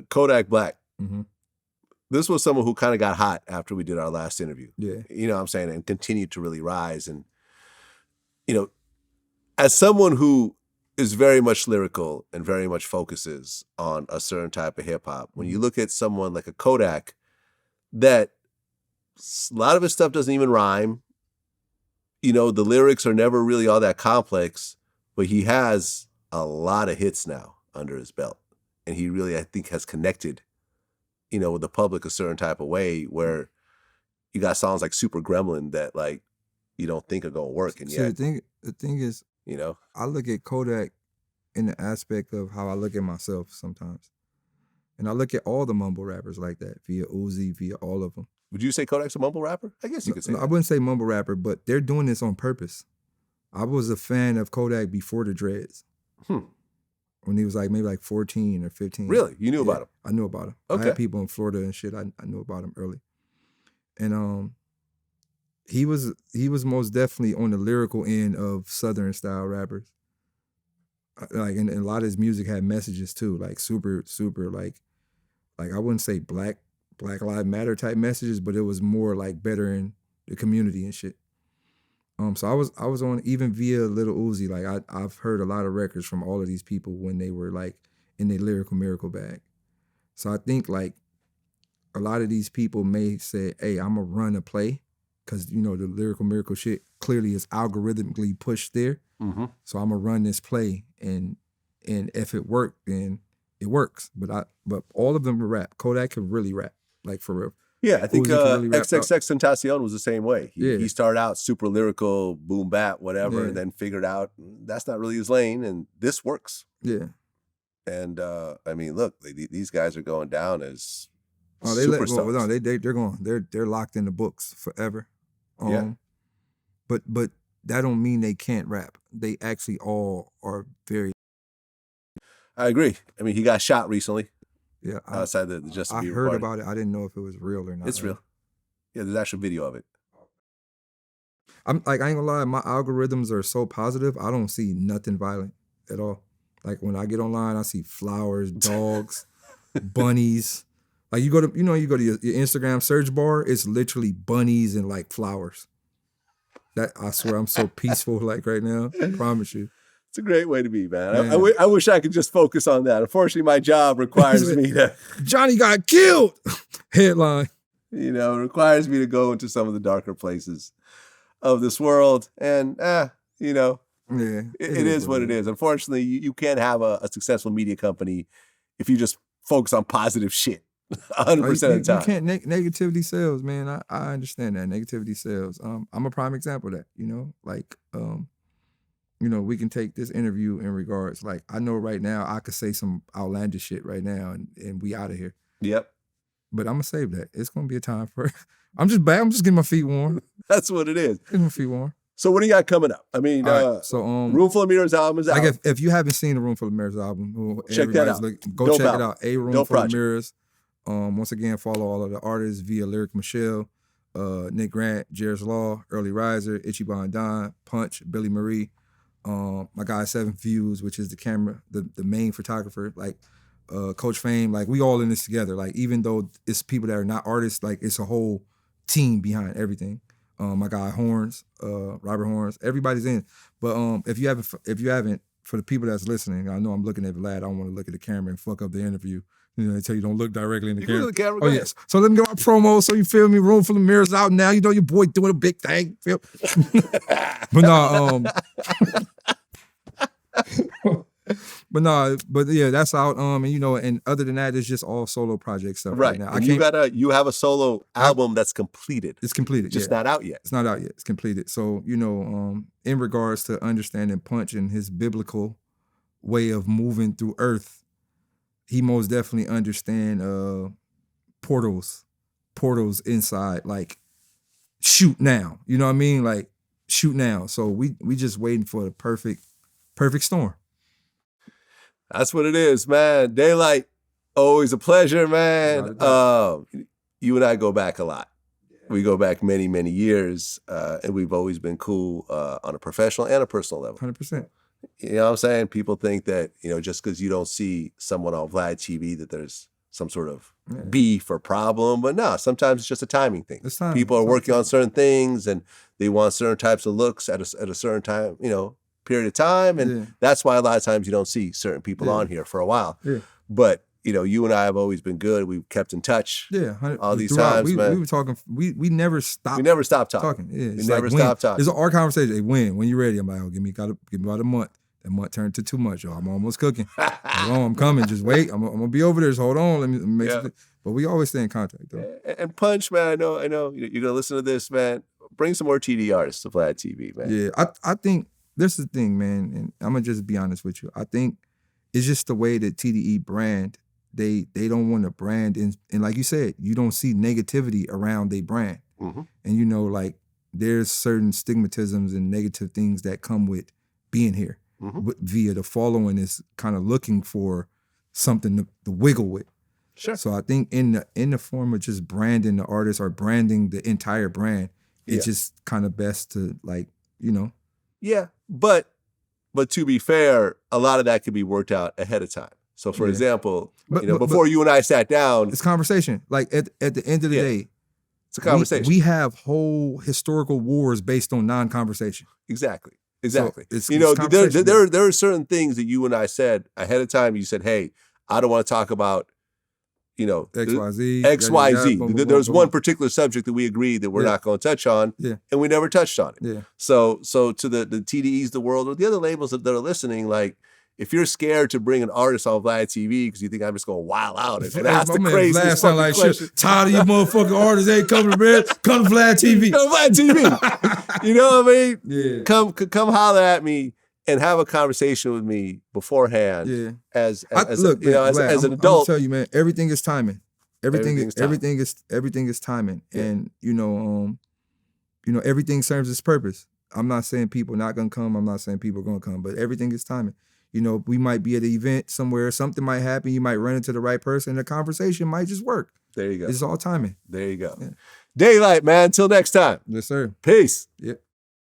Kodak Black. Mm-hmm. This was someone who kind of got hot after we did our last interview. Yeah. You know what I'm saying? And continued to really rise. And, as someone who is very much lyrical and very much focuses on a certain type of hip hop, when you look at someone like a Kodak, that a lot of his stuff doesn't even rhyme. The lyrics are never really all that complex, but he has a lot of hits now under his belt. And he really, I think, has connected, with the public a certain type of way where you got songs like Super Gremlin that like you don't think are gonna work. And yet the thing is, I look at Kodak in the aspect of how I look at myself sometimes. And I look at all the mumble rappers like that, via Uzi, via all of them. Would you say Kodak's a mumble rapper? I guess you could say that. I wouldn't say mumble rapper, but they're doing this on purpose. I was a fan of Kodak before the dreads. When he was maybe 14 or 15. Really? You knew about him? I knew about him. Okay. I had people in Florida and shit. I knew about him early. And he was most definitely on the lyrical end of Southern style rappers. And a lot of his music had messages too, super I wouldn't say Black Lives Matter type messages, but it was more bettering the community and shit. So I was on even via Lil Uzi. I've heard a lot of records from all of these people when they were in their lyrical miracle bag. So I think a lot of these people may say, "Hey, I'm gonna run a play," because the lyrical miracle shit clearly is algorithmically pushed there. Mm-hmm. So I'm gonna run this play, and if it worked, then it works. But all of them were rap. Kodak could really rap, for real. Yeah, I think XXXTentacion was the same way. He started out super lyrical, boom bap, whatever, and then figured out that's not really his lane, and this works. Yeah. And look, these guys are going down as superstars. They're going. They're locked in the books forever. But that don't mean they can't rap. They actually all are very. I agree. He got shot recently. Yeah, outside the Justin Bieber I heard party. about it. I didn't know if it was real or not. It's real. Yeah, there's actual video of it. I'm I ain't gonna lie, my algorithms are so positive. I don't see nothing violent at all. When I get online, I see flowers, dogs, bunnies. You go to your Instagram search bar, it's literally bunnies and flowers. That I swear I'm so peaceful right now. I promise you. It's a great way to be, man. I wish I could just focus on that. Unfortunately, my job requires me to... Johnny got killed! Headline. Requires me to go into some of the darker places of this world. And, it is what it is. Unfortunately, you can't have a successful media company if you just focus on positive shit 100% of the time. You can't... Negativity sells, man. I understand that. Negativity sells. I'm a prime example of that, we can take this interview in regards, I know right now I could say some outlandish shit right now and we out of here. Yep. But I'm going to save that. It's going to be a time for it. I'm just getting my feet warm. That's what it is. Getting my feet warm. So what do you got coming up? Room Full of Mirrors album is out. If you haven't seen the Room Full of Mirrors album, check that out. Go check it out. A Room Full of Mirrors. Once again, follow all of the artists via Lyric Michelle, Nick Grant, Jrias Law, Earlee Riser, Ichiban Don, Punch, Billy Marie. My guy 7 Views, which is the camera, the main photographer, Coach Fame, we all in this together. Even though it's people that are not artists, it's a whole team behind everything. My guy Horns, Robert Horns, everybody's in. But if you haven't, for the people that's listening, I know I'm looking at Vlad. I don't want to look at the camera and fuck up the interview. They tell you don't look directly in the camera. Look at the camera. Oh yes. So let me get my promo. So you feel me? Room Full of Mirrors out now. Your boy doing a big thing. But no, but yeah, that's out. And other than that, it's just all solo project stuff right now. You have a solo album that's completed. It's completed, just not out yet. It's not out yet. It's completed. So in regards to understanding Punch and his biblical way of moving through Earth, he most definitely understand portals inside. Shoot now. You know what I mean? Shoot now. So we just waiting for the perfect storm. That's what it is, man. Daylyt, always a pleasure, man. You and I go back a lot. We go back many, many years, and we've always been cool on a professional and a personal level. 100%. You know what I'm saying? People think that, just because you don't see someone on Vlad TV that there's some sort of beef or problem. But no, sometimes it's just a timing thing. It's timing. People are working on certain things and they want certain types of looks at a certain time, period of time. And that's why a lot of times you don't see certain people on here for a while. Yeah. But, you and I have always been good. We've kept in touch. Yeah. All these times, man. We were talking, we never stopped. We never stopped talking. Yeah, we never stopped talking. It's our conversation. Hey, when you ready? I'm like, oh, give me about a month. That month turned to too much, y'all. I'm almost cooking. I'm coming. Just wait. I'm gonna be over there. Just hold on. Let me make sure. But we always stay in contact, though. And Punch, man. I know. You're gonna listen to this, man. Bring some more TD artists to Vlad TV, man. Yeah, I think this is the thing, man. And I'm gonna just be honest with you. I think it's just the way that TDE brand. They don't want to brand, and like you said, you don't see negativity around their brand. Mm-hmm. And like there's certain stigmatisms and negative things that come with being here. Mm-hmm. Via the following is kind of looking for something to wiggle with. Sure. So I think in the form of just branding the artist or branding the entire brand, it's just kind of best to Yeah, but to be fair, a lot of that could be worked out ahead of time. So for example, before you and I sat down, it's conversation. Like at the end of the day, it's a conversation. We have whole historical wars based on non-conversation. Exactly. So there are certain things that you and I said ahead of time. You said, "Hey, I don't want to talk about, XYZ." There's one particular subject that we agreed that we're not going to touch on, and we never touched on it. Yeah. So to the TDEs, the world, or the other labels that are listening, like, if you're scared to bring an artist on Vlad TV because you think I'm just going to wild out and ask the craziest fucking question. Shit. Tired of you motherfucking artists ain't coming to bed. Come to Vlad TV. Come to Vlad TV. You know what I mean? Yeah. Come holler at me and have a conversation with me beforehand. Yeah. As an adult. I'm gonna tell you, man, everything is timing. Everything is timing. Yeah. And everything serves its purpose. I'm not saying people not gonna come. I'm not saying people are gonna come, but everything is timing. We might be at an event somewhere, something might happen, you might run into the right person, and the conversation might just work. There you go. It's all timing. There you go. Yeah. Daylyt, man. Until next time. Yes, sir. Peace. Yep.